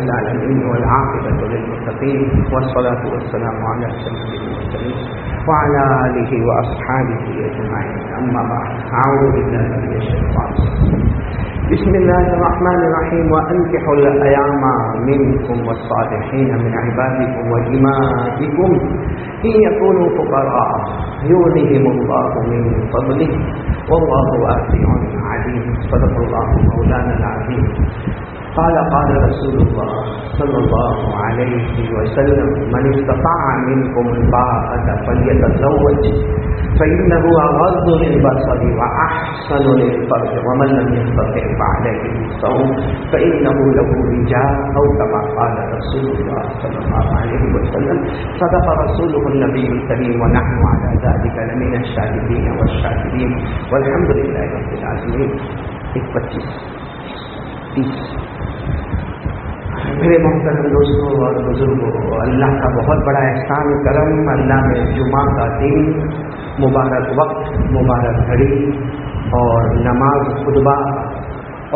العالمين والعاقبة للمتقين والصلاة والسلام على سيد المرسلين وعلى آله وأصحابه أجمعين. أما بعد، أعوذ بالله من الشيطان الرجيم. بسم الله الرحمن الرحيم. وأنكحوا الأيام منكم والصالحين من عبادكم وإمائكم إن يكونوا فقراء يغنيهم الله من فضله والله واسع عليم. صدق الله مولانا العظيم. قال رسول الله صلى الله عليه وسلم: من استطاع منكم الباءة فليتزوج فإنه أغض للبصر وأحسن للفرج ومن لم يستطع فعليه بالصوم فإنه له وجاء، أو كما قال رسول الله صلى الله عليه وسلم. صدق رسوله النبي الكريم ونحن على ذلك لمن الشاهدين والشاكرين والحمد لله رب العالمين. 25-30 میرے محترم دوستوں اور بزرگوں، اللہ کا بہت بڑا احسان کرم، اللہ نے جمعہ کا دن، مبارک وقت، مبارک گھڑی اور نماز خطبہ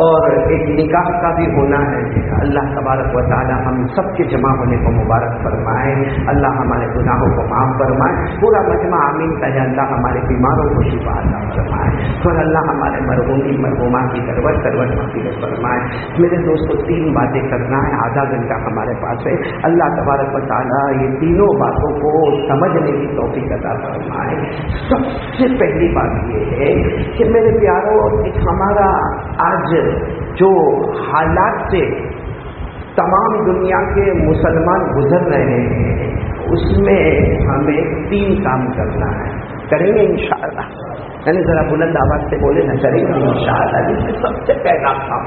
اور ایک نکاح کا بھی ہونا ہے. اللہ تبارک و تعالی ہم سب کے جمع ہونے کو مبارک فرمائے. اللہ ہمارے گناہوں کو معاف فرمائے. پورا مجمع آمین کہے. اللہ ہمارے بیماروں کو شفا عطا فرمائے اور اللہ ہمارے مرحومین مرحومات کی کروٹ مغفرت فرمائے. میرے دوستوں، 3 باتیں کرنا ہے، آدھا گھنٹہ ہمارے پاس ہے. اللہ تبارک و تعالی یہ تینوں باتوں کو سمجھنے کی توفیق عطا فرمائے. سب سے پہلی بات یہ ہے کہ میرے پیاروں، ہمارا آج جو حالات سے تمام دنیا کے مسلمان گزر رہے ہیں، اس میں ہمیں 3 کام کرنا ہے. کریں گے انشاءاللہ؟ یعنی ذرا بلند آواز سے بولے نا، کریں گے انشاءاللہ. جس میں سب سے پہلا کام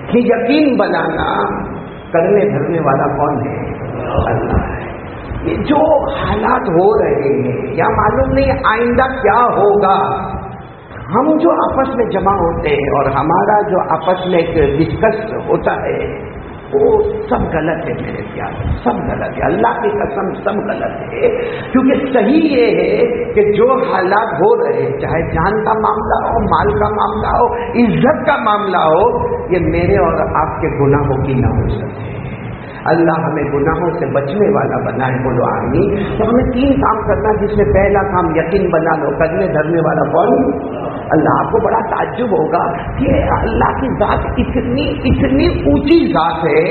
کہ یقین بنانا کرنے دھرنے والا کون ہے؟ اللہ ہے. یہ جو حالات ہو رہے ہیں یا معلوم نہیں آئندہ کیا ہوگا، ہم جو آپس میں جمع ہوتے ہیں اور ہمارا جو آپس میں ایک ڈسکس ہوتا ہے وہ سب غلط ہے میرے پیار، سب غلط ہے. اللہ کی قسم سب غلط ہے. کیونکہ صحیح یہ ہے کہ جو حالات ہو رہے ہیں، چاہے جان کا معاملہ ہو، مال کا معاملہ ہو، عزت کا معاملہ ہو، یہ میرے اور آپ کے گناہوں کی نہ ہو سکے. اللہ ہمیں گناہوں سے بچنے والا بنائے. بولو آمین. تو ہمیں 3 کام کرنا، جس میں پہلا کام یقین بنا لو کرنے دھرنے والا کون؟ اللہ. آپ کو بڑا تعجب ہوگا کہ اللہ کی ذات اتنی اونچی ذات ہے،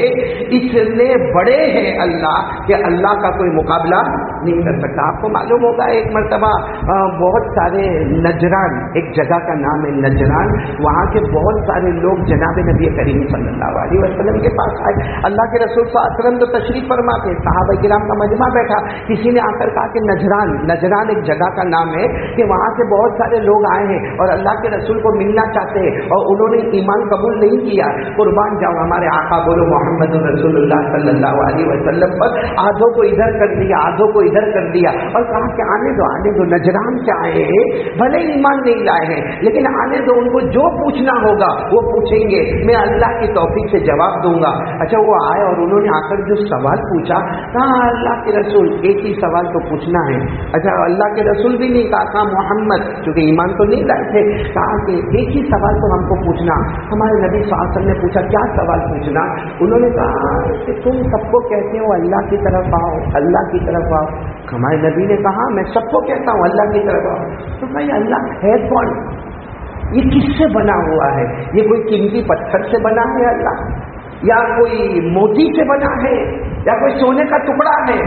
اتنے بڑے ہیں اللہ کہ اللہ کا کوئی مقابلہ نہیں کر سکتا. آپ کو معلوم ہوگا ایک مرتبہ بہت سارے نجران، ایک جگہ کا نام ہے نجران، وہاں کے بہت سارے لوگ جناب نبی کریم صلی اللہ علیہ وسلم کے پاس آئے. اللہ کے رسول صلی اللہ علیہ وسلم تو تشریف فرما تھے، صحابہ کرام کا مجمع بیٹھا. کسی نے آ کر کہا کہ نجران ایک جگہ کا نام ہے کہ وہاں سے بہت سارے لوگ آئے ہیں اور اللہ کے رسول کو ملنا چاہتے ہیں اور انہوں نے ایمان قبول نہیں کیا. قربان جاؤ ہمارے آقا بولو محمد رسول اللہ صلی اللہ علیہ وسلم پر آدھوں کو ادھر کر دیا، آدھوں کو ادھر کر دیا اور کہا کہ آنے دو نجران سے آئے ہیں، بھلے ایمان نہیں لائے ہیں لیکن آنے دو، ان کو جو پوچھنا ہوگا وہ پوچھیں گے، میں اللہ کی توفیق سے جواب دوں گا. اچھا وہ آئے اور انہوں نے آ کر جو سوال پوچھا، کہا اللہ کے رسول ایک ہی سوال تو پوچھنا ہے. اچھا اللہ کے رسول بھی نہیں کہا محمد، چونکہ ایمان تو نہیں لائے تھے، کہا کہ ایک ہی سوال تو ہم کو پوچھنا. ہمارے نبی صلی اللہ علیہ وسلم نے پوچھا کیا سوال پوچھنا؟ انہوں نے کہا کہ تم سب کو کہتے ہو اللہ کی طرف آؤ، اللہ کی طرف آؤ. ہمارے نبی نے کہا میں سب کو کہتا ہوں اللہ کی طرف آؤ. تو بھائی اللہ ہے کون؟ یہ کس سے بنا ہوا ہے؟ یہ کوئی قیمتی پتھر سے بنا ہے اللہ، یا کوئی موتی سے بنا ہے، یا کوئی سونے کا ٹکڑا ہے،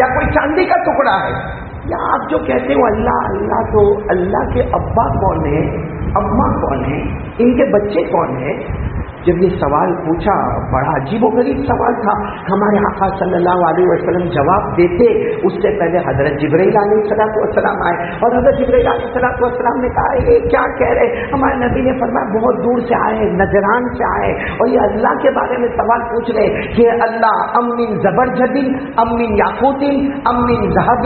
یا کوئی چاندی کا ٹکڑا ہے؟ یا آپ جو کہتے ہو اللہ اللہ، تو اللہ کے ابا کون ہے، اماں کون ہے، ان کے بچے کون ہیں؟ جب یہ سوال پوچھا بڑا عجیب و غریب سوال تھا. ہمارے آقا صلی اللہ علیہ وسلم جواب دیتے اس سے پہلے حضرت جبرائیل علیہ السلام آئے اور حضرت جبرائیل علیہ السلام نے کہا یہ کیا کہہ رہے؟ ہمارے نبی نے فرمایا بہت دور سے آئے، نجران سے آئے اور یہ اللہ کے بارے میں سوال پوچھ رہے کہ اللہ ام من زبرجد ام من یاقوت ام من ذهب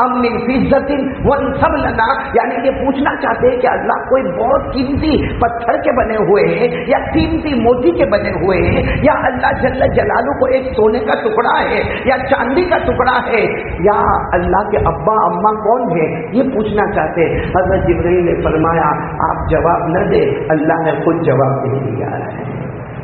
ام من فضة وانصب لنا، یعنی یہ پوچھنا چاہتے ہیں کہ اللہ کوئی بہت قیمتی پتھر کے بنے ہوئے ہیں یا قیمتی موتی کے بنے ہوئے ہیں، یا اللہ جل جلالہ کو ایک سونے کا ٹکڑا ہے یا چاندی کا ٹکڑا ہے، یا اللہ کے ابا اماں کون ہے، یہ پوچھنا چاہتے ہیں. حضرت جبرائیل نے فرمایا آپ جواب نہ دے، اللہ نے خود جواب دے دیا ہے.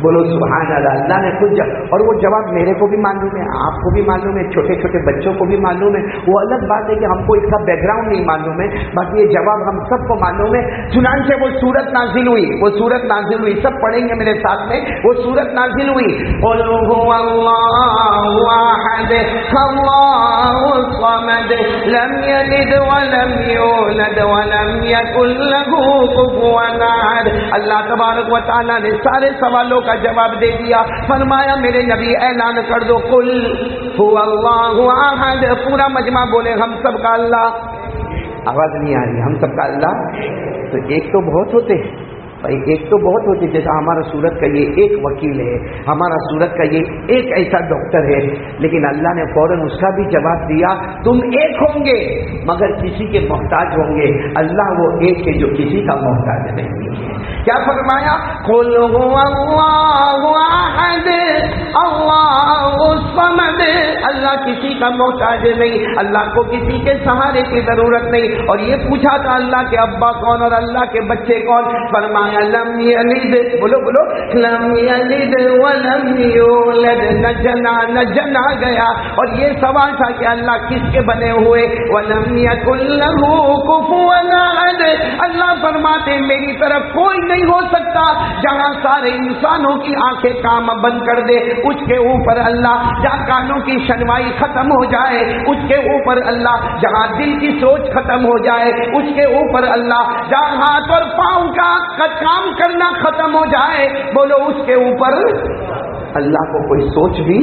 بولو سبحان اللہ. اللہ نے خود اور وہ جواب میرے کو بھی معلوم ہے, آپ کو بھی معلوم ہے, چھوٹے چھوٹے بچوں کو بھی معلوم ہے. وہ الگ بات ہے کہ ہم کو اس کا بیک گراؤنڈ نہیں معلوم ہے, باقی یہ جواب ہم سب کو معلوم ہے. چنانچہ وہ سورت نازل ہوئی, وہ سورت نازل ہوئی, سب پڑھیں گے میرے ساتھ میں. وہ سورت نازل ہوئی, قل هو اللہ احد اللہ الصمد لم یلد ولم یولد ولم یکن له کفوا احد. اللہ تبارک و تعالیٰ نے سارے سوالوں کا جواب دے دیا. فرمایا میرے نبی اعلان کر دو, قل هو اللہ احد. پورا مجمع بولے ہم سب کا اللہ. آواز نہیں آ رہی, ہم سب کا اللہ. تو ایک تو بہت ہوتے ہیں بھائی, ایک تو بہت ہوتے. جیسا ہمارا سورت کا یہ ایک وکیل ہے, ہمارا سورت کا یہ ایک ایسا ڈاکٹر ہے, لیکن اللہ نے فوراً اس کا بھی جواب دیا, تم ایک ہوں گے مگر کسی کے محتاج ہوں گے. اللہ وہ ایک ہے جو کسی کا محتاج نہیں ہے. کیا فرمایا, قل هو اللہ احد اللہ الصمد. اللہ کسی کا محتاج نہیں, اللہ کو کسی کے سہارے کی ضرورت نہیں. اور یہ پوچھا تھا اللہ کے ابا کون اور اللہ کے بچے کون. فرمایا لم یلد, بولو بولو, لم یلد ولم یولد. نہ جنا گیا. اور یہ سوال تھا کہ اللہ کس کے بنے ہوئے. ولم یکن له کفوا احد. اللہ فرماتے میری طرف کوئی نہیں ہو سکتا. جہاں سارے انسانوں کی آنکھیں کام بند کر دے اس کے اوپر اللہ, جہاں کانوں کی شنوائی ختم ہو جائے اس کے اوپر اللہ, جہاں دل کی سوچ ختم ہو جائے اس کے اوپر اللہ, جہاں ہاتھ اور پاؤں کا کام کرنا ختم ہو جائے بولو اس کے اوپر اللہ کو کوئی سوچ بھی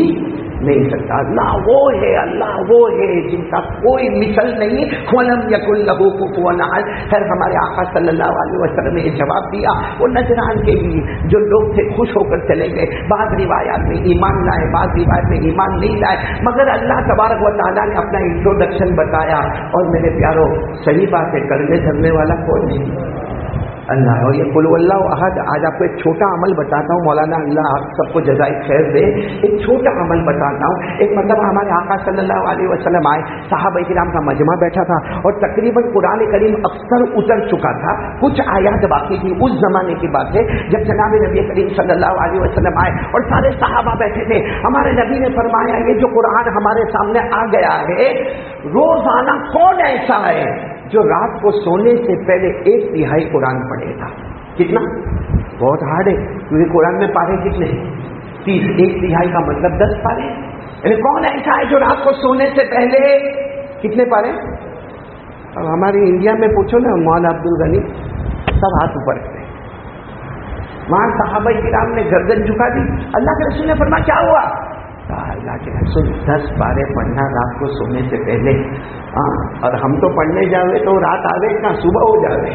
نہیں سکتا. اللہ وہ ہے, اللہ وہ ہے جن کا کوئی مثل نہیں. ولم یکن له کفوا احد. پھر ہمارے آقا صلی اللہ علیہ وسلم نے یہ جواب دیا. وہ نجران کے بھی جو لوگ تھے خوش ہو کر چلے گئے. بعض روایات میں ایمان لائے, بعض روایت میں ایمان نہیں لائے, مگر اللہ تبارک و تعالیٰ نے اپنا انٹروڈکشن بتایا. اور میرے پیاروں صحیح بات ہے, کرنے دھرنے والا کوئی نہیں اللہ. اور یہ قل اللہ احد. آج آپ کو ایک چھوٹا عمل بتاتا ہوں, مولانا اللہ آپ سب کو جزائے خیر دے. ایک چھوٹا عمل بتاتا ہوں. ایک مرتبہ ہمارے آقا صلی اللہ علیہ وسلم آئے, صحابہ کرام کا مجمع بیٹھا تھا اور تقریباً قرآن کریم اکثر اتر چکا تھا, کچھ آیات باقی تھی. اس زمانے کی بات ہے جب جناب نبی کریم صلی اللہ علیہ وسلم آئے اور سارے صحابہ بیٹھے تھے. ہمارے نبی نے فرمایا یہ جو قرآن ہمارے سامنے آ گیا ہے, روزانہ کون ایسا ہے جو رات کو سونے سے پہلے 1/3 قرآن پڑھے گا. کتنا بہت ہارڈ ہے کیونکہ قرآن میں پارے کتنے ہیں 30, 1/3 کا مطلب 10 پارے. یعنی کون ایسا ہے جو رات کو سونے سے پہلے کتنے پارے. اب ہماری انڈیا میں پوچھو نا, مولانا عبد الغنی سب ہاتھ اوپر کرے. وہاں صحابہ کرام نے گردن جھکا دی. اللہ کے رسول نے فرمایا کیا ہوا. اللہ کے رسول 10 پارے پڑھنا رات کو سونے سے پہلے. اور ہم تو پڑھنے جاوے تو رات آوے نہ صبح ہو جاوے.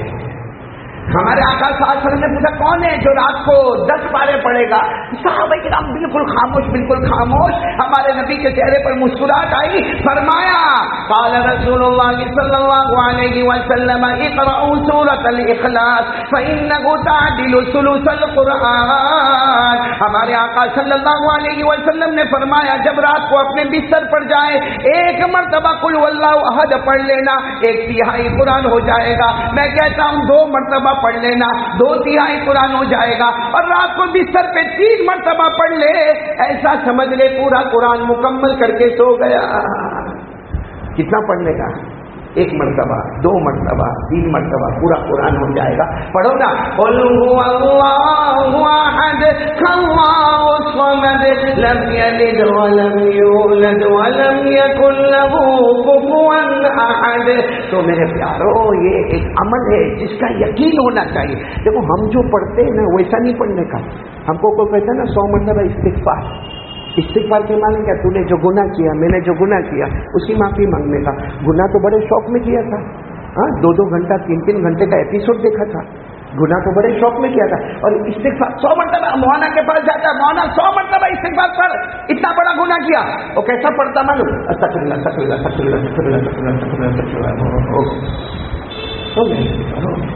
ہمارے آقا صلی اللہ علیہ وسلم نے پوچھا کون ہے جو رات کو 10 پارے پڑھے گا. صحابہ کرام بالکل خاموش, بالکل خاموش. ہمارے نبی کے چہرے پر مسکراہٹ آئی. فرمایا قال رسول اللہ صلی اللہ علیہ وسلم اقرأوا سورۃ الاخلاص فإنه تعدل ثلث القرآن. ہمارے آقا صلی اللہ علیہ وسلم نے فرمایا جب رات کو اپنے بستر پر جائے ایک مرتبہ قل واللہ احد پڑھ لینا, 1/3 قرآن ہو جائے گا. میں کہتا ہوں 2 مرتبہ پڑھ لینا, 2/3 قرآن ہو جائے گا. اور رات کو بستر پہ 3 مرتبہ پڑھ لے, ایسا سمجھ لے پورا قرآن مکمل کر کے سو گیا. کتنا پڑھنے کا 1 مرتبہ, 2 مرتبہ, 3 مرتبہ پورا قرآن ہو جائے گا. پڑھو نا قل هو اللہ احد اللہ الصمد لم یلد ولم یولد ولم یکن له کفوا احد. تو میرے پیارو یہ ایک عمل ہے جس کا یقین ہونا چاہیے. دیکھو ہم جو پڑھتے ہیں نا ویسا نہیں پڑھنے کا. ہم کو کوئی کہتا ہے نا 100 مرتبہ استغفار. استغفار کے معنی کیا, تو نے جو گناہ کیا, میں نے جو گناہ کیا اس کی معافی مانگنے کا. گناہ تو بڑے شوق میں کیا تھا, 2 گھنٹہ 3 گھنٹے کا ایپیسوڈ دیکھا تھا. گناہ تو بڑے شوق میں کیا تھا. اور استغفار 100 مرتبہ مولانا کے پاس جاتا ہے, مولانا 100 مرتبہ استغفار پڑھ, اتنا بڑا گناہ کیا. وہ کیسا پڑھتا معلوم, استغفر اللہ استغفر اللہ استغفر اللہ استغفر اللہ استغفر اللہ.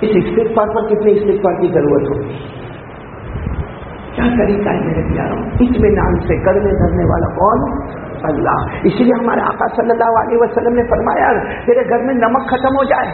اس استغفار پر کتنے استغفار کی ضرورت ہوتی ہے. کیا طریقہ ہے میرے پیاروں, اطمینان سے کرنے دھرنے والا کون اللہ. اس لیے ہمارے آقا صلی اللہ علیہ وسلم نے فرمایا تیرے گھر میں نمک ختم ہو جائے,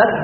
10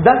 10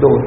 2,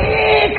1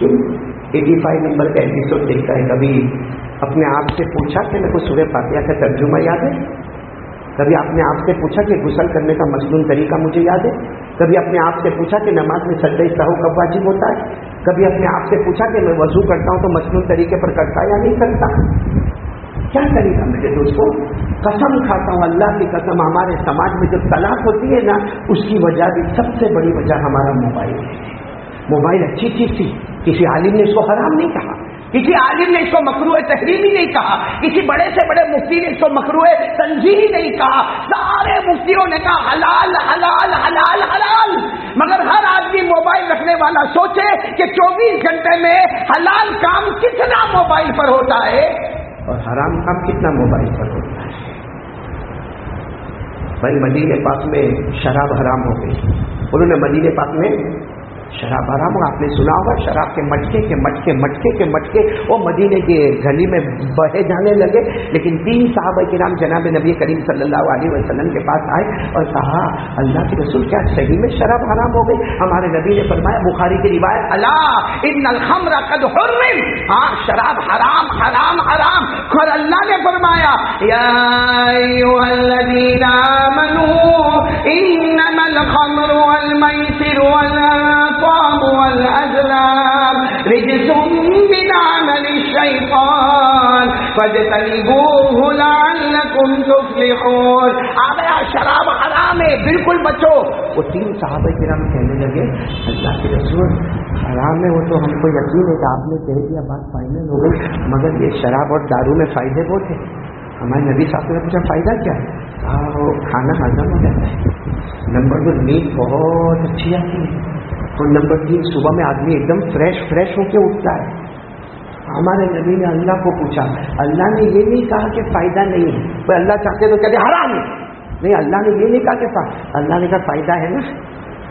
کیوں 85 نمبر کا ایپیسوڈ دیکھتا ہے، کبھی اپنے آپ سے پوچھا کہ میرے کو سورہ فاتحہ کا ترجمہ یاد ہے؟ کبھی اپنے آپ سے پوچھا کہ غسل کرنے کا مصنون طریقہ مجھے یاد ہے؟ کبھی اپنے آپ سے پوچھا کہ نماز میں سجدہ سہو کب واجب ہوتا ہے؟ کبھی اپنے آپ سے پوچھا کہ میں وضو کرتا ہوں تو مصنون طریقے پر کرتا یا نہیں کرتا؟ کیا کرے گا میرے دوستوں؟ قسم کھاتا ہوں اللہ کی قسم، ہمارے سماج میں جو طلاق ہوتی ہے نا، اس کی وجہ بھی سب سے بڑی وجہ ہمارا موبائل ہے۔ موبائل اچھی چیز تھی، کسی عالم نے اس کو حرام نہیں کہا، کسی عالم نے اس کو مکروہ تحریمی نہیں کہا، کسی بڑے سے بڑے مفتی نے اس کو مکروہ تنزیہی نہیں کہا، سارے مفتیوں نے کہا حلال حلال حلال حلال، مگر ہر آدمی موبائل رکھنے والا سوچے کہ 24 گھنٹے میں حلال کام کتنا موبائل پر ہوتا ہے اور حرام کام کتنا موبائل پر ہوتا ہے۔ بھائی مدینے پاک میں شراب حرام ہو گئی، انہوں نے مدینے پاک میں شراب حرام ہو، آپ نے سنا ہوگا شراب کے مٹکے کے مٹکے مٹکے کے مٹکے وہ مدینے کے گلی میں بہے جانے لگے، لیکن 3 صحابہ کرام جناب نبی کریم صلی اللہ علیہ وسلم کے پاس آئے اور کہا اللہ کے رسول کیا صحیح میں شراب حرام ہو گئی؟ ہمارے نبی نے فرمایا، بخاری کی روایت، الا ان الخمر قد حرم، ہاں شراب حرام حرام حرام، اور اللہ نے فرمایا یا ایھا الذین آمنوا انما الخمر والمیسر والأزلام رجس من عمل الشیطان فاجتنبوه لعلکم تفلحون۔ آگیا شراب حرام ہے، بالکل بچو۔ وہ 3 صحابہ کرام کہنے لگے اللہ کے رسول حرام ہے وہ تو ہم کو یقین ہے کہ آپ نے کہہ دیا، بات فائنل ہو گئی، مگر یہ شراب اور دارو میں فائدے بہت ہیں۔ ہمارے نبی صاحب نے پوچھا فائدہ کیا ہے؟ وہ کھانا ہضم ہو جاتا ہے، نمبر 2 نیند بہت اچھی آتی ہے، اور نمبر 3 صبح میں آدمی ایک دم فریش ہو کے اٹھتا ہے۔ ہمارے نبی نے اللہ کو پوچھا، اللہ نے یہ نہیں کہا کہ فائدہ نہیں ہے، وہ اللہ چاہتے تو کہتے حرام ہے، نہیں اللہ نے یہ نہیں کہا کہ اللہ نے کہا فائدہ ہے نا،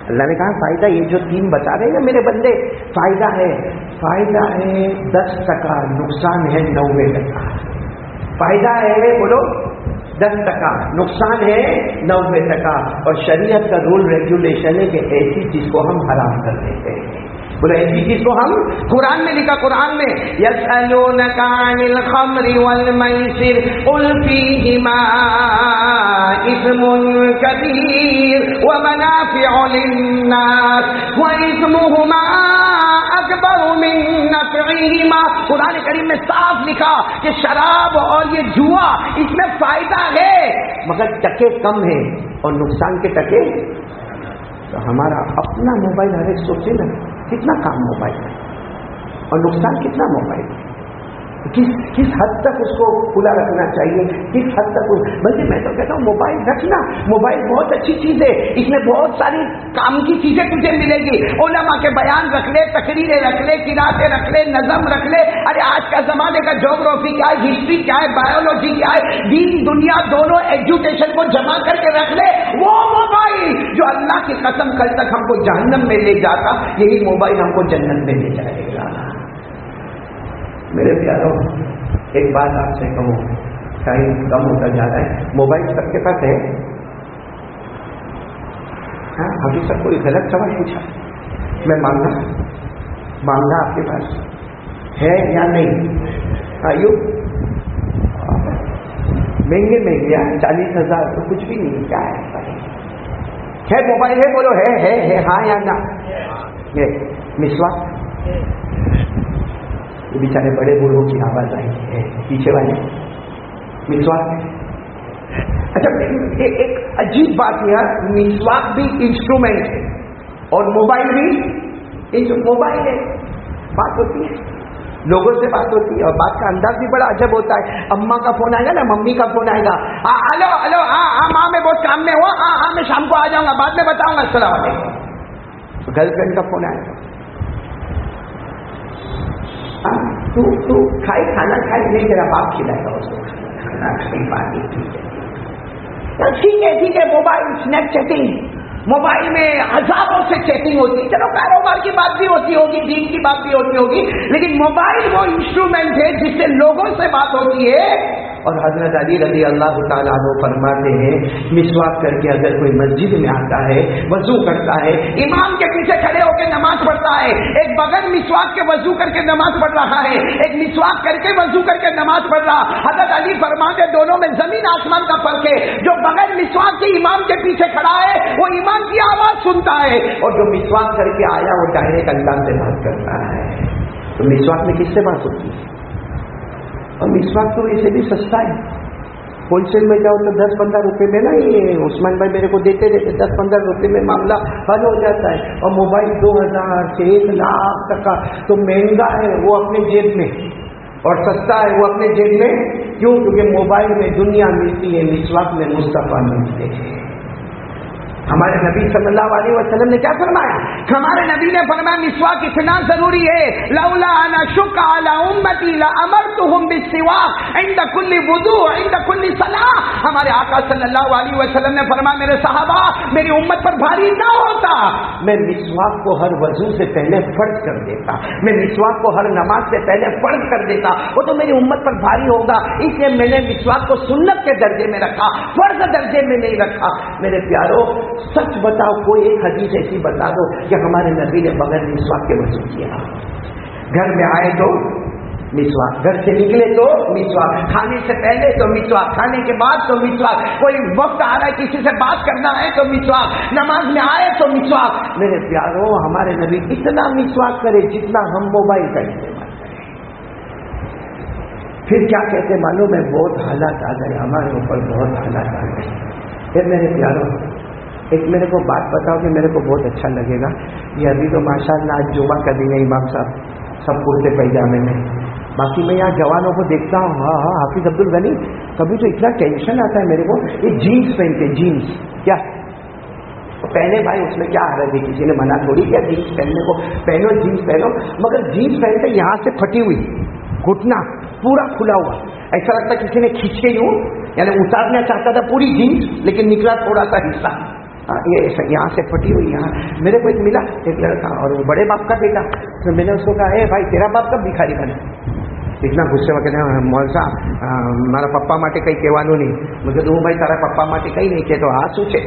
اللہ نے کہا فائدہ یہ جو 3 بتا رہے ہیں نا میرے بندے، فائدہ ہے 10%، نقصان ہے 90%۔ فائدہ ہے بولو 10%، نقصان ہے 90%، اور شریعت کا رول ریگولیشن ہے کہ ایسی چیز کو ہم حرام کر دیتے ہیں۔ بولے ایسی چیز کو ہم، قرآن میں لکھا، قرآن میں یسألونک عن الخمر والمیسر قل فیہما اثم کبیر ومنافع للناس واثمہما اکبر من نفعہما۔ قرآن کریم میں صاف لکھا کہ شراب اور یہ جوا اس میں فائدہ ہے مگر ٹکے کم ہیں اور نقصان کے ٹکے۔ تو ہمارا اپنا موبائل ہر ایک سوچے نا کتنا کام موبائل ہے اور نقصان کتنا موبائل ہے، کس حد تک اس کو کھلا رکھنا چاہیے، کس حد تک بلکہ میں تو کہتا ہوں موبائل رکھنا، موبائل بہت اچھی چیز ہے، اس میں بہت ساری کام کی چیزیں تجھے ملے گی، علماء کے بیان رکھ لے، تقریریں رکھ لے، قراتیں رکھ لے، نظم رکھ لے، ارے آج کا زمانے کا جغرافی کیا ہے، ہسٹری کیا ہے، بایولوجی کیا ہے، دین دنیا دونوں ایجوکیشن کو جمع کر کے رکھ لے۔ وہ موبائل جو اللہ کی قسم کل تک ہم کو جہنم میں لے جاتا، یہی موبائل ہم کو جنت میں لے جائے گا۔ میرے پیاروں ایک بات آپ سے کہوں، ٹائم کم ہوتا جا رہا ہے، موبائل سب کے پاس ہے؟ ہاں ابھی سب کوئی غلط سوال پوچھا، میں مانگا آپ کے پاس ہے یا نہیں؟ آئیو مہنگے 40,000 تو کچھ بھی نہیں، کیا ہے موبائل ہے؟ بولو ہے ہاں یا نہ؟ مسواک، یہ بیچارے بڑے بوڑھوں کی آواز آئی ہے پیچھے والے، مسواک۔ اچھا ایک عجیب بات یہ، مسواک بھی انسٹرومنٹ ہے اور موبائل بھی موبائل ہے، بات ہوتی ہے، لوگوں سے بات ہوتی ہے اور بات کا انداز بھی بڑا عجب ہوتا ہے۔ اماں کا فون آئے گا نا، ممی کا فون آئے گا، ہلو ہاں ماں میں بہت کام میں ہوا، ہاں میں شام کو آ جاؤں گا، بعد میں بتاؤں گا، السلام علیکم۔ گرل فرینڈ کا فون آئے گا، تو کھانا کھائے نہیں، تیرا باپ کھلائے گا اس کو کھانا، ٹھیک ہے، موبائل اسنیپ چیٹنگ، موبائل میں ہزاروں سے چیٹنگ ہوتی ہے، چلو کاروبار کی بات بھی ہوتی ہوگی، دین کی بات بھی ہوتی ہوگی، لیکن موبائل وہ انسٹرومنٹ ہے جس سے لوگوں سے بات ہوتی ہے اور حضرت علی رضی اللہ تعالیٰ عنہ فرماتے ہیں مسواک کر کے اگر کوئی مسجد میں آتا ہے وضو کرتا ہے امام کے پیچھے کھڑے ہو کے نماز پڑھتا ہے ایک بغیر مسواک کے وضو کر کے نماز پڑھ رہا ہے ایک مسواک کر کے وضو کر کے نماز پڑھ رہا حضرت علی فرماتے دونوں میں زمین آسمان کا فرق ہے جو بغیر مسواک کے امام کے پیچھے کھڑا ہے وہ امام کی آواز سنتا ہے اور جو مسواک کر کے آیا وہ ڈائریکٹ اللہ سے بات کرتا ہے تو مسواک میں کس سے بات ہوتی ہے اور مسواک تو اسے بھی سستا ہے ہول سیل میں جاؤ تو 10-15 روپے میں نا یہ عثمان بھائی میرے کو دیتے 10-15 روپے میں معاملہ حل ہو جاتا ہے اور موبائل 2000 سے 1 لاکھ تک کا تو مہنگا ہے وہ اپنے جیب میں اور سستا ہے وہ اپنے جیب میں کیوں کیونکہ موبائل میں دنیا ملتی ہے مسواک میں مصطفیٰ ملتے ہیں ہمارے نبی صلی اللہ علیہ وسلم نے کیا فرمایا ہمارے نبی نے فرمایا مسواک اتنا ضروری ہے لولا ان اشق علی امتی لامرتهم بالسواک عند كل وضوء عند كل صلاۃ ہمارے آقا صلی اللہ علیہ وسلم نے فرمایا میرے صحابہ میری امت پر بھاری نہ ہوتا میں مسواک کو ہر وضو سے پہلے فرض کر دیتا میں مسواک کو ہر نماز سے پہلے فرض کر دیتا وہ تو میری امت پر بھاری ہوگا اس لیے میں نے مسواک کو سنت کے درجے میں رکھا فرض درجے میں نہیں رکھا میرے پیارو سچ بتاؤ کوئی ایک حدیث ایسی بتا دو کہ ہمارے نبی نے بغیر مسواک کے وضو کیا گھر میں آئے تو مسواک گھر سے نکلے تو مسواک کھانے سے پہلے تو مسواک کھانے کے بعد تو مسواک کوئی وقت آ رہا ہے کسی سے بات کرنا ہے تو مسواک نماز میں آئے تو مسواک میرے پیارو ہمارے نبی اتنا مسواک کرے جتنا ہم موبائل کا استعمال کریں پھر کیا کہتے معلوم ہے بہت حالات آ گئے ہمارے اوپر بہت حالات آ گئے پھر میرے پیارو ایک میرے کو بات بتاؤ کہ میرے کو بہت اچھا لگے گا یہ ابھی تو ماشاءاللہ آج جمعہ کا دن ہے امام صاحب سب کرتے پیجامے میں باقی میں یہاں جوانوں کو دیکھتا ہوں ہاں حافظ عبد الغنی کبھی تو اتنا ٹینشن آتا ہے میرے کو یہ جینس پہنتے جینس کیا پہلے بھائی اس میں کیا آ رہا ہے کسی نے منع تھوڑی کیا جینس پہننے کو پہنو جینس پہنو مگر جینس پہنتے یہاں سے پھٹی ہوئی گھٹنا پورا کھلا ہوا ایسا لگتا کسی نے کھینچے یوں یعنی اتارنا چاہتا تھا پوری جینس لیکن نکلا تھوڑا سا حصہ یہ یہاں سے پھٹی ہوئی یہاں میرے کو ایک ملا ایک لڑکا اور وہ بڑے باپ کا بیٹا تو میں نے اس کو کہا اے بھائی تیرا باپ کب بھکاری بنا اتنا غصے وغیرہ مول صاحب مارا پپا ماٹے کئی کہوانو نہیں مجھے تو بھائی تارا پپا ماٹے کئی نہیں کہ تو ہاں سوچے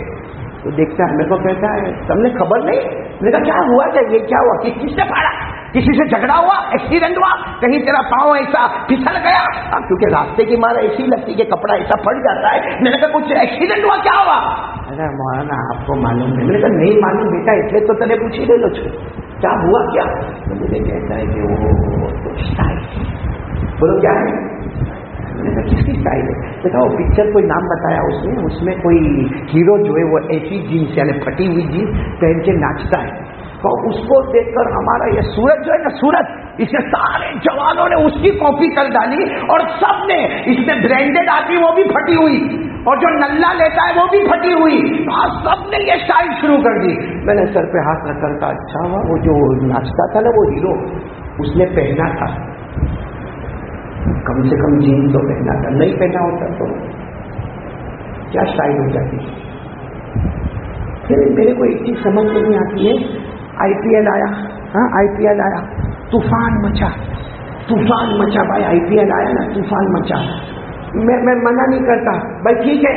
تو دیکھتا ہے میرے کو کہتا ہے تم نے خبر نہیں میں نے کہا کیا ہوا کیا یہ کیا ہوا کس سے پھاڑا کسی سے جھگڑا ہوا ایکسیڈنٹ ہوا کہیں تیرا پاؤں ایسا پھسل گیا کیونکہ راستے کی مارا ایسی لگتی کہ کپڑا ایسا پھٹ جاتا ہے میں نے کہا کچھ ایکسیڈنٹ ہوا کیا ہوا ارے مولانا آپ کو معلوم ہے میں نے کہا نہیں معلوم بیٹا اس لیے تو تنے پوچھی لے لو کیا ہوا کیا تو مجھے کہتا ہے کہ وہ اسٹائل بولو کیا ہے میں نے کہا کس کی اسٹائل ہے دیکھا وہ پکچر کوئی نام بتایا اس میں کوئی ہیرو جو ہے وہ ایسی جینس یعنی پھٹی ہوئی جینس پہن کے ناچتا ہے تو اس کو دیکھ کر ہمارا یہ سورج جو ہے نا سورج اسے سارے جوانوں نے اس کی کاپی کر ڈالی اور سب نے اس میں برانڈیڈ آتی وہ بھی پھٹی ہوئی اور جو نلہ لیتا ہے وہ بھی پھٹی ہوئی سب نے یہ اسٹائل شروع کر دی میں نے سر پہ ہاتھ رکھ کر کہا اچھا ہوا وہ جو ناچتا تھا نا وہ ہیرو اس نے پہنا تھا کم سے کم جینس تو پہنا تھا نہیں پہنا ہوتا تو کیا اسٹائل ہو جاتی پھر میرے کو ایک چیز سمجھ نہیں آتی ہے آئی پی ایل آیا ہاں آئی پی ایل آیا طوفان مچا بھائی آئی پی ایل آیا نا طوفان مچا میں منع نہیں کرتا بھائی ٹھیک ہے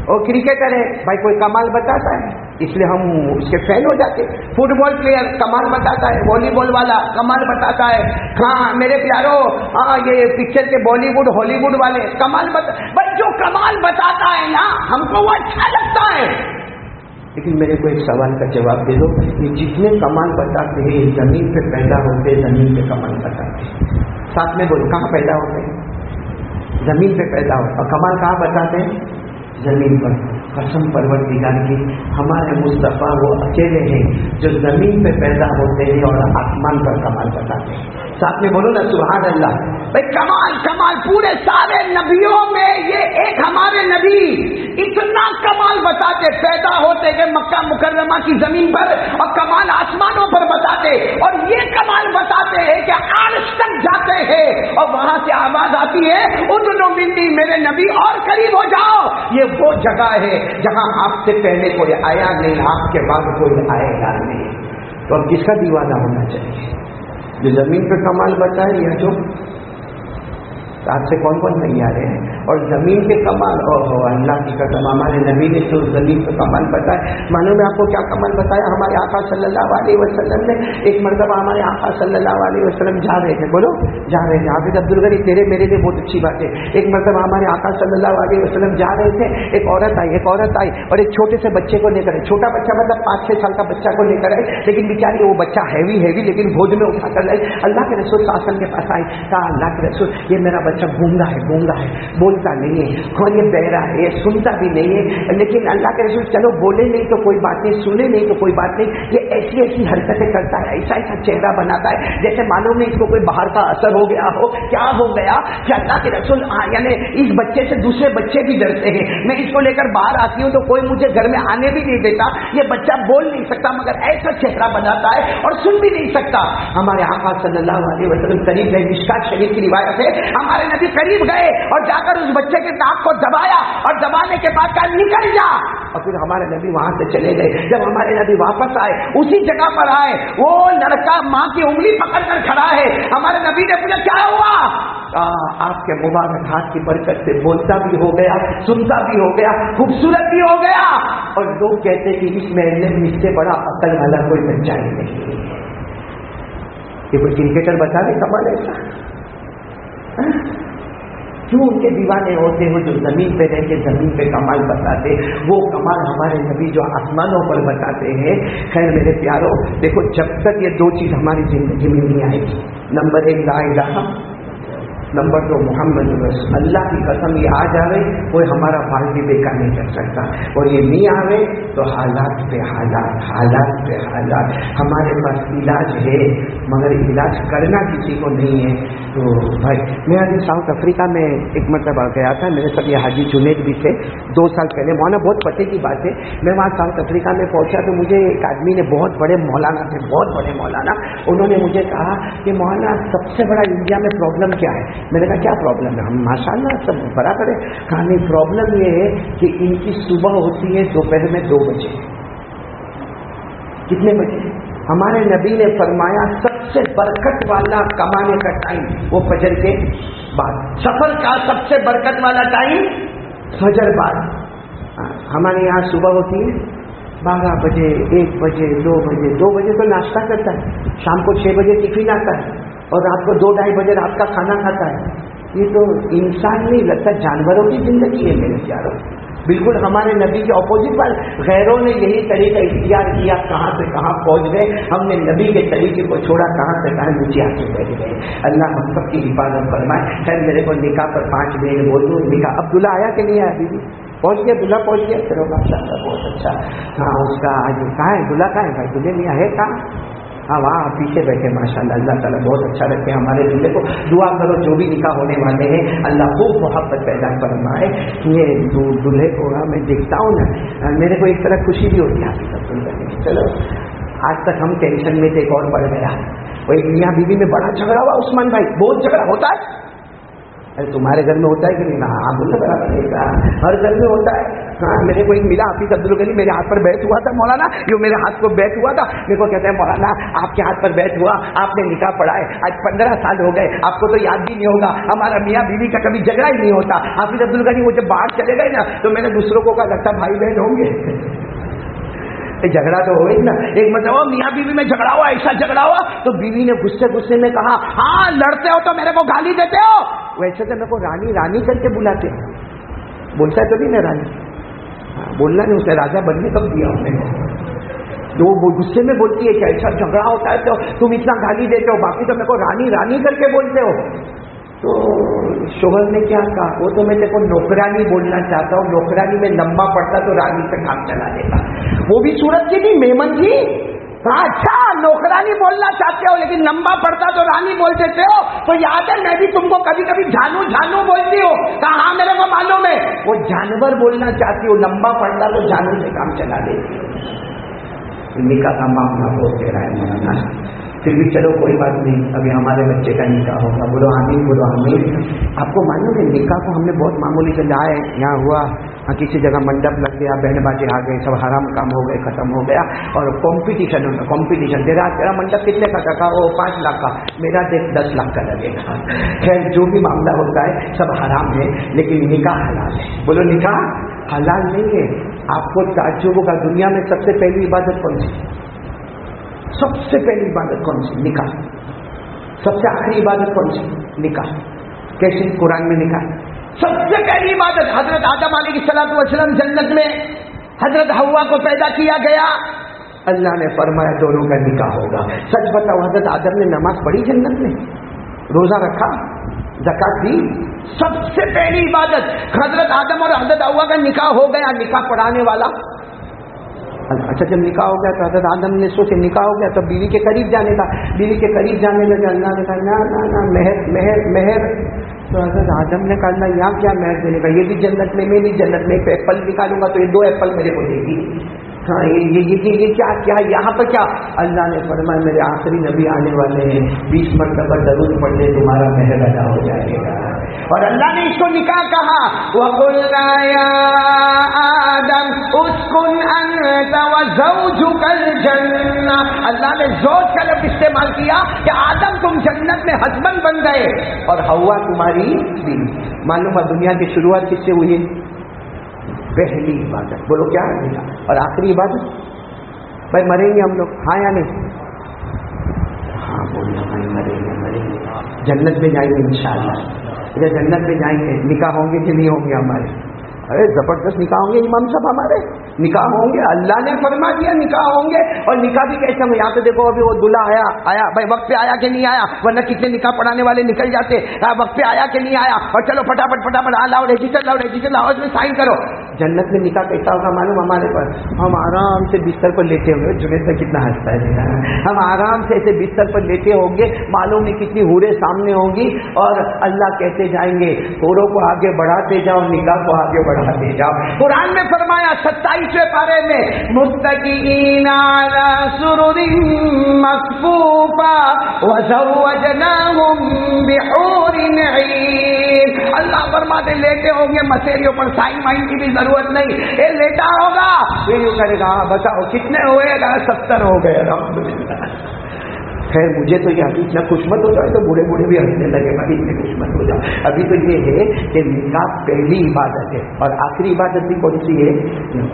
اور کرکٹر ہے بھائی کوئی کمال بتاتا ہے اس لیے ہم اس کے فین ہو جاتے فٹ بال پلیئر کمال بتاتا ہے والی بال والا کمال بتاتا ہے ہاں میرے پیارو ہاں یہ پکچر کے بالی ووڈ ہالی ووڈ والے کمال بھائی جو کمال بتاتا ہے نا ہم کو وہ اچھا لگتا ہے لیکن میرے کو ایک سوال کا جواب دے دو کہ جتنے کمال بتاتے ہیں زمین پہ پیدا ہوتے زمین پہ کمال بتاتے ہیں ساتھ میں بولو کہاں پیدا ہوتے ہیں زمین پہ پیدا ہوتے اور کمال کہاں بتاتے ہیں زمین پر قسم پروردگار کی ہمارے مصطفیٰ وہ اکیلے ہیں جو زمین پہ پیدا ہوتے ہیں اور آسمان پر کمال بتاتے ہیں ساتھ میں بولو نا سبحان اللہ بھائی کمال پورے سارے نبیوں میں یہ ایک ہمارے نبی اتنا کمال بتاتے پیدا ہوتے کہ مکہ مکرمہ کی زمین پر اور کمال آسمانوں پر بتاتے اور یہ کمال بتاتے ہیں کہ عرش تک جاتے ہیں اور وہاں سے آواز آتی ہے ادنو منی میرے نبی اور قریب ہو جاؤ یہ وہ جگہ ہے جہاں آپ سے پہلے کوئی آیا نہیں آپ کے بعد کوئی آئے گا نہیں تو اب کس کا دیوانہ ہونا چاہیے جو زمین پہ کمال بتائے یا جو آپ سے کون نہیں آ رہے ہیں اور زمین کے کمال، اللہ کی قسم ہمارے نبی نے تو زمین کا کمال بتایا. معلوم ہے آپ کو کیا کمال بتایا؟ ہمارے آقا صلی اللہ علیہ وسلم نے ایک مرتبہ ہمارے آقا صلی اللہ علیہ وسلم جا رہے تھے، بولو جا رہے تھے. حافظ عبدالغنی تیرے میرے لیے بہت اچھی بات ہے. ایک مرتبہ ہمارے آقا صلی اللہ علیہ وسلم جا رہے تھے، ایک عورت آئی اور ایک چھوٹے سے بچے کو لے کر، چھوٹا بچہ مطلب 5-6 سال کا بچہ کو لے کر آئے، لیکن بیچاری وہ بچہ ہیوی لیکن بوجھ میں اٹھا کر لائی. اللہ کے رسول صلی اللہ علیہ وسلم کے پاس آئی، کہا اللہ کے رسول یہ میرا بچہ گونگا ہے، بولتا نہیں ہے، اور یہ بہرا ہے، یہ سنتا بھی نہیں ہے، لیکن اللہ کے رسول چلو بولے نہیں تو کوئی بات نہیں، سنے نہیں تو کوئی بات نہیں، یہ ایسی حرکتیں کرتا ہے، ایسا چہرہ بناتا ہے جیسے معلوم نہیں اس کو کوئی باہر کا اثر ہو گیا ہو. کیا ہو گیا کہ اللہ کے رسول یعنی اس بچے سے دوسرے بچے بھی ڈرتے ہیں. میں اس کو لے کر باہر آتی ہوں تو کوئی مجھے گھر میں آنے بھی نہیں دیتا. یہ بچہ بول نہیں سکتا مگر ایسا چہرہ بناتا ہے اور سن بھی نہیں سکتا. ہمارے آقا صلی اللہ علیہ وسلم قریب گئے، مشکات شریف کی روایت ہے، ہمارے نبی قریب گئے اور جا کر اس بچے کے ناک کو دبایا اور دبانے کے بعد کہا نکل جا. اور پھر ہمارے نبی وہاں سے چلے گئے. جب ہمارے نبی واپس آئے اسی جگہ پر آئے، وہ لڑکا ماں کی انگلی پکڑ کر کھڑا ہے. ہمارے نبی نے پوچھا کیا ہوا؟ آپ کے مبارک ہاتھ کی برکت سے بولتا بھی ہو گیا، سنتا بھی ہو گیا، خوبصورت بھی ہو گیا. اور لوگ کہتے کہ اس محلے میں اس سے بڑا عقل والا کوئی بچہ ہی نہیں. یہ کوئی کرکٹر بتا دے کمال ایسا؟ کیوں ان کے دیوانے ہوتے ہو جو زمین پہ رہ کے زمین پہ کمال بتاتے؟ وہ کمال ہمارے نبی جو آسمانوں پر بتاتے ہیں. خیر میرے پیاروں، دیکھو جب تک یہ 2 چیز ہماری زندگی میں نہیں آئے گی، نمبر 1 لا الہ، نمبر 2 محمد رسول اللہ کی قسم یہ آ جاوے کوئی ہمارا فال بھی بیکار نہیں کر سکتا. اور یہ نہیں آوے تو حالات پہ حالات ہمارے پاس علاج ہے مگر علاج کرنا کسی کو نہیں ہے. تو بھائی میں ابھی ساؤتھ افریقہ میں ایک مرتبہ گیا تھا، میرے ساتھ یہ حاجی جنید بھی تھے 2 سال پہلے. مولانا بہت پتے کی بات ہے، میں وہاں ساؤتھ افریقہ میں پہنچا تو مجھے ایک آدمی نے، بہت بڑے مولانا تھے، بہت بڑے مولانا، انہوں نے مجھے کہا کہ مولانا سب سے بڑا انڈیا میں پرابلم کیا ہے؟ میں نے کہا کیا پرابلم ہے؟ ہم ماشاء اللہ سب برابر ہے. کہا نہیں پرابلم یہ ہے کہ ان کی صبح ہوتی ہے دوپہر میں 2 بجے. کتنے بجے؟ ہمارے نبی نے فرمایا سب سے برکت والا کمانے کا ٹائم وہ فجر کے بعد. سفر کا سب سے برکت والا ٹائم فجر بعد. ہمارے یہاں صبح ہوتی ہے 12 بجے، 1 بجے، 2 بجے. 2 بجے تو ناشتہ کرتا ہے، شام کو 6 بجے ٹفن آتا ہے اور رات کو 2-2:30 بجے رات کا کھانا کھاتا ہے. یہ تو انسان نہیں لگتا، جانوروں کی زندگی ہے میرے پیاروں. بالکل ہمارے نبی کے اپوزٹ پر غیروں نے یہی طریقہ اختیار کیا، کہاں سے کہاں پہنچ گئے. ہم نے نبی کے طریقے کو چھوڑا، کہاں سے کہاں نیچے آ کے بیٹھ گئے. اللہ ہم سب کی حفاظت فرمائے. خیر میرے کو نکاح پر 5 منٹ بول دوں. نکاح عبداللہ آیا کہ نہیں آیا؟ ابھی بھی پہنچ گیا، دلہا پہنچ گیا. چلو ماشاء اللہ بہت اچھا. ہاں اس کا آج کہاں ہے دلہا؟ کہاں ہے بھائی؟ دلہے نہیں ہے کہاں؟ ہاں وہاں پیچھے بیٹھے. ماشاءاللہ اللہ تعالیٰ بہت اچھا رکھے ہمارے دلہے کو. دعا کرو جو بھی نکاح ہونے والے ہیں اللہ خوب محبت پیدا فرمائے. یہ دلہے کو میں دیکھتا ہوں نا میرے کو ایک طرح خوشی بھی ہوتی ہے. چلو آج تک ہم ٹینشن میں تھے، ایک اور بڑھ گیا. وہ ایک میاں بیوی میں بڑا جھگڑا ہوا عثمان بھائی، بہت جھگڑا ہوتا ہے. ارے تمہارے گھر میں ہوتا ہے کہ نہیں؟ ہاں بولنا برابر ہے، ہر گھر میں ہوتا ہے. ہاں میرے کو ایک ملا حافظ عبدالغنی، میرے ہاتھ پر بیٹھ ہوا تھا مولانا، جو میرے ہاتھ کو بیٹھ ہوا تھا. میرے کو کہتے ہیں مولانا آپ کے ہاتھ پر بیٹھ ہوا، آپ نے نکاح پڑھا ہے، آج 15 سال ہو گئے، آپ کو تو یاد بھی نہیں ہوگا ہمارا میاں بیوی کا کبھی جھگڑا ہی نہیں ہوتا. حافظ عبدالغنی وہ جب باہر چلے گئے نا تو میں نے دوسروں کو کہا لگتا بھائی بہن ہوں گے. جھگڑا تو ہو نا. ایک مطلب میاں بیوی میں جھگڑا ہوا، ایسا جھگڑا ہوا تو بیوی نے غصے میں کہا ہاں لڑتے ہو تو میرے کو گالی دیتے ہو، ویسے تو میرے کو رانی کر کے بلاتے. بولتا تو نہیں نا رانی، بولنا نہیں، اسے راجا بننے کب دیا ہم نے. وہ غصے میں بولتی ہے کہ ایسا جھگڑا ہوتا ہے تو تم اتنا گالی دیتے ہو، باقی تو میرے کو رانی کر کے بولتے ہو. تو شوہر نے کیا کہا، وہ تو میں دیکھو نوکرانی بولنا چاہتا ہوں، نوکرانی میں لمبا پڑتا تو رانی سے کام چلا لیتا. وہ بھی صورت کی نہیں میمن کی. اچھا نوکرانی بولنا چاہتے ہو لیکن لمبا پڑتا تو رانی بول دیتے ہو. تو یاد ہے میں بھی تم کو کبھی کبھی جھانو بولتی ہوں. کہا ہاں میرے کو معلوم ہے. وہ جانور بولنا چاہتی ہو، لمبا پڑتا تو جانور سے کام چلا لیتی ہو. نکاح کا معاملہ بہت گہرا ہے مولانا. پھر بھی چلو کوئی بات نہیں، ابھی ہمارے بچے کا نکاح ہوگا. بولو آمین، بولو آمین. آپ کو معلوم ہے نکاح کو ہم نے بہت معمولی سے لائے، یہاں ہوا ہاں کسی جگہ منڈپ لگ گیا، بہن باجے آ گئے، سب حرام کام ہو گئے، ختم ہو گیا، اور کمپٹیشن تیرا منڈپ کتنے کا کہا وہ 5 لاکھ کا، میرا 10 لاکھ کا لگے گا. خیر جو بھی معاملہ ہوتا ہے سب حرام ہے، لیکن نکاح حلال ہے. بولو نکاح حلال نہیں ہے. آپ کو تعجب ہوگا دنیا میں سب سے پہلی عبادت کون سی؟ سب سے پہلی عبادت کون سی؟ نکاح. سب سے آخری عبادت کون سی؟ نکاح. کیسے؟ قرآن میں نکاح سب سے پہلی عبادت. حضرت آدم علیہ السلام جنت میں حضرت حوا کو پیدا کیا گیا، اللہ نے فرمایا دونوں کا نکاح ہوگا. سچ بتاؤ حضرت آدم نے نماز پڑھی جنت میں؟ روزہ رکھا؟ زکات دی؟ سب سے پہلی عبادت حضرت آدم اور حضرت حوا کا نکاح ہو گیا. نکاح پڑھانے والا اچھا جب نکاح ہو گیا تو حضرت آدم نے سوچے نکاح ہو گیا تو بیوی کے قریب جانے کا، بیوی کے قریب جانے لگے. اللہ نے کہا نا مہر. تو حضرت آدم نے کہا اللہ یہاں کیا مہر دینے کا، یہ بھی جنت میں، میں بھی جنت میں. ایک ایپل نکالوں گا تو یہ 2 ایپل میرے کو دے گی. ہاں یہ کیا یہاں پر کیا؟ اللہ نے فرمایا میرے آخری نبی آنے والے ہیں، 20 مرتبہ درود پڑھنے تمہارا مہر ادا ہو جائے گا. اور اللہ نے اس کو نکاح کہا. وَقُلْنَا يَا آدَمْ اُسْكُنْ أَنْتَ وَزَوْجُكَ الْجَنَّةَ. اللہ نے زوج کا لفظ استعمال کیا کہ آدم تم جنت میں ہسبینڈ بن گئے اور حوا تمہاری بیوی. معلوم ہے دنیا کی شروعات کس سے ہوئی ہے؟ پہلی عبادت. بولو کیا ہے؟ اور آخری عبادت بھائی مریں گے ہم لوگ، ہاں یا نہیں؟ ہاں بولنا بھائی مریں گے. جنت میں جائیں گے انشاءاللہ. جنت میں جائیں گے. نکاح ہوں گے کہ نہیں ہوں گے ہمارے؟ ارے زبردست نکاح ہوں گے امام صاحب ہمارے. نکاح ہوں گے، اللہ نے فرما دیا نکاح ہوں گے. اور نکاح بھی کیسے ہوں؟ یہاں پہ دیکھو ابھی وہ دلہا آیا بھائی وقت پہ آیا کہ نہیں آیا؟ ورنہ کتنے نکاح پڑھانے والے نکل جاتے. وقت پہ آیا کہ نہیں آیا؟ اور چلو فٹافٹ لاؤ رجسٹر لاؤ اس میں سائن کرو. جنت میں نکاح کیسا ہوگا معلوم؟ ہمارے پاس ہم آرام سے بستر پر لیٹے ہوئے. جنید سے کتنا ہنستا ہے. ہم آرام سے ایسے بستر پر لیٹے ہوں گے، معلوم نہیں کتنی حوریں سامنے ہوں گی، اور اللہ کہتے جائیں گے حوروں کو آگے بڑھاتے جاؤ، نکاح کو آگے بڑھاتے جاؤ. قرآن میں فرمایا 27ویں پارے میں متکئین علی سرر مصفوفہ وزوجناہم بحور عین. اللہ فرماتے لیٹے ہوں گے مسیریوں پر، سائن مائن کی بھی ضرورت نہیں، یہ لیٹا ہوگا پھر یوں کرے گا بتاؤ کتنے ہوئے گا؟ 70 ہو گئے. الحمدللہ. خیر مجھے تو یہ اتنا خوشمت ہو جائے تو بوڑھے بھی ہنسنے لگے بھائی اتنے خوشمت ہو جائے. ابھی تو یہ ہے کہ نکاح پہلی عبادت ہے اور آخری عبادت بھی کون سی ہے؟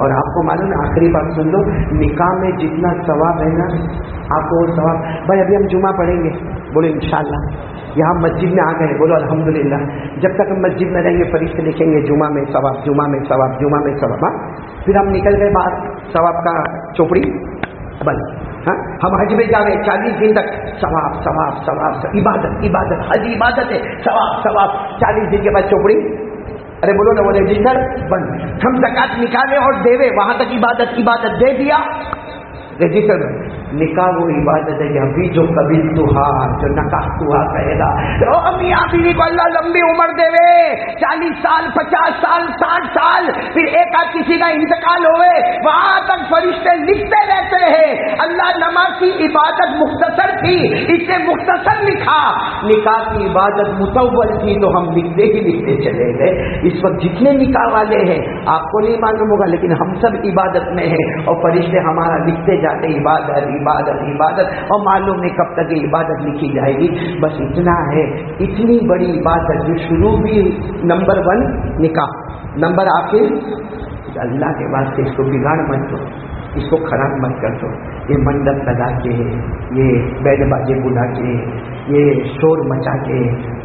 اور آپ کو معلوم ہے آخری بات سن لو، نکاح میں جتنا ثواب ہے نا آپ کو وہ ثواب. بھائی ابھی ہم جمعہ پڑھیں گے، بولو انشاءاللہ. یہاں مسجد میں آ گئے، بولو الحمدللہ. جب تک ہم مسجد میں رہیں گے فرشتے لکھیں گے جمعہ میں ثواب، جمعہ میں ثواب، جمعہ میں ثواب. ہاں پھر ہم نکل گئے باہر، ثواب کا چوپڑی بند. ہاں ہم حج میں جا رہے 40 دن تک ثواب ثواب ثواب، عبادت حج عبادت ہے، ثواب. 40 دن کے بعد چوپڑی، ارے بولو نا وہ رجسٹر بند. ہم زکات نکالے اور دیوے، وہاں تک عبادت دے دیا رجسٹر بند. نکاح وہ عبادت ہے کہ ابھی جو قبیل تو جو نکاح تو کہے گا. میاں بیوی کو اللہ لمبی عمر دے، 40 سال 50 سال 60 سال، پھر ایک آدھ کسی کا انتقال ہوئے، وہاں تک فرشتے لکھتے رہتے ہیں. اللہ نماز کی عبادت مختصر تھی، اس سے مختصر لکھا. نکاح کی عبادت مطول تھی تو ہم لکھتے چلے گئے. اس وقت جتنے نکاح والے ہیں آپ کو نہیں معلوم ہوگا لیکن ہم سب عبادت میں ہیں اور فرشتے ہمارا لکھتے جاتے عبادت اور معلوم نہیں کب تک یہ عبادت لکھی جائے گی. بس اتنا ہے، اتنی بڑی عبادت جو شروع بھی نمبر 1 نکاح، نمبر آخر. اللہ کے واسطے اس کو بگاڑ مت دو، اس کو خراب مت کر دو. یہ منڈپ لگا کے، یہ بیل باجے بلا کے، یہ شور مچا کے،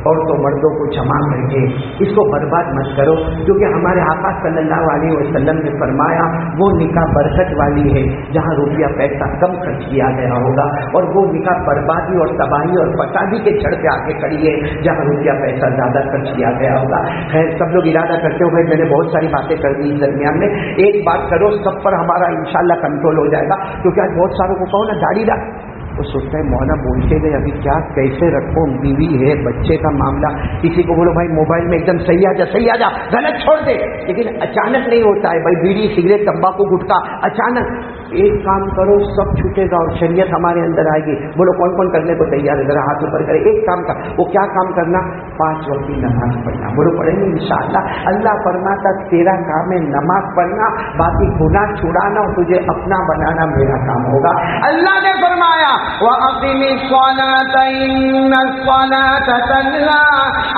عورتوں مردوں کو جمع کر کے اس کو برباد مت کرو. کیونکہ ہمارے آقا صلی اللہ علیہ وسلم نے فرمایا وہ نکاح برکت والی ہے جہاں روپیہ پیسہ کم خرچ کیا گیا ہوگا، اور وہ نکاح بربادی اور تباہی اور فسادی کے جڑ پہ آگے کھڑی ہے جہاں روپیہ پیسہ زیادہ خرچ کیا گیا ہوگا. خیر سب لوگ ارادہ کرتے ہوئے میں نے بہت ساری باتیں کر دی اس درمیان میں. ایک بات کرو، سب پر ہمارا انشاءاللہ کنٹرول ہو جائے گا. کیونکہ آج بہت ساروں کو کہو نا داڑھی رکھ، تو سوچتا ہے مولانا بولتے گئے ابھی کیا کیسے رکھوں، بیوی ہے، بچے کا معاملہ، کسی کو بولو بھائی موبائل میں ایک دم صحیح آ جا غلط چھوڑ دے، لیکن اچانک نہیں ہوتا ہے بھائی، بیڑی سگریٹ تمباکو گٹکا اچانک ایک کام کرو سب چھوٹے گا اور شریعت ہمارے اندر آئے گی. بولو کون کون کرنے کو تیار ہے؟ ذرا ہاتھ اوپر کرے. ایک کام کا، وہ کیا کام کرنا؟ 5 وقت کی نماز پڑھنا. بولو پڑھیں گے انشاءاللہ. اللہ فرماتا تیرا کام ہے نماز پڑھنا، باقی گناہ چھڑانا اور تجھے اپنا بنانا میرا کام ہوگا. اللہ نے فرمایا وَأَقِمِ الصَّلَاةَ إِنَّ الصَّلَاةَ تَنْهَىٰ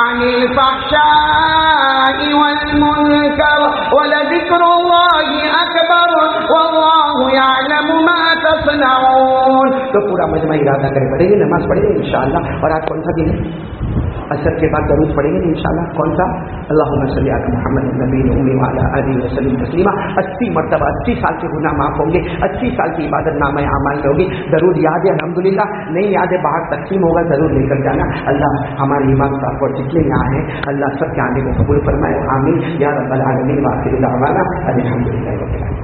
عَنِ الْفَحْشَاءِ وَالْمُنكَرِ وَلَذِكْرُ اللَّهِ أَكْبَرُ وَاللَّهُ يَعْلَمُ مَا تَصْنَعُونَ. تو پورا مجمع ارادہ کرے پڑھیں گے، نماز پڑھیں گے انشاءاللہ. اور آج کون سا دن ہے؟ عصر کے بعد درود پڑھیں گے انشاءاللہ. کون سا؟ اللہم صلی علی محمد النبی الامی وعلی آلہ وسلم تسلیما. 80 مرتبہ 80 سال کے گناہ معاف ہوں گے، 80 سال کی عبادت نامہ اعمال میں ہوگی. درود یاد ہے الحمدللہ، نہیں یاد ہے باہر تقسیم ہوگا، ضرور لے کر جانا. اللہ ہمارے امام صاحب اور جتنے یہاں ہیں اللہ سب کے آنے کو قبول فرمائے. آمین یا رب العالمین. وآخر دعوانا الحمدللہ رب العالمین.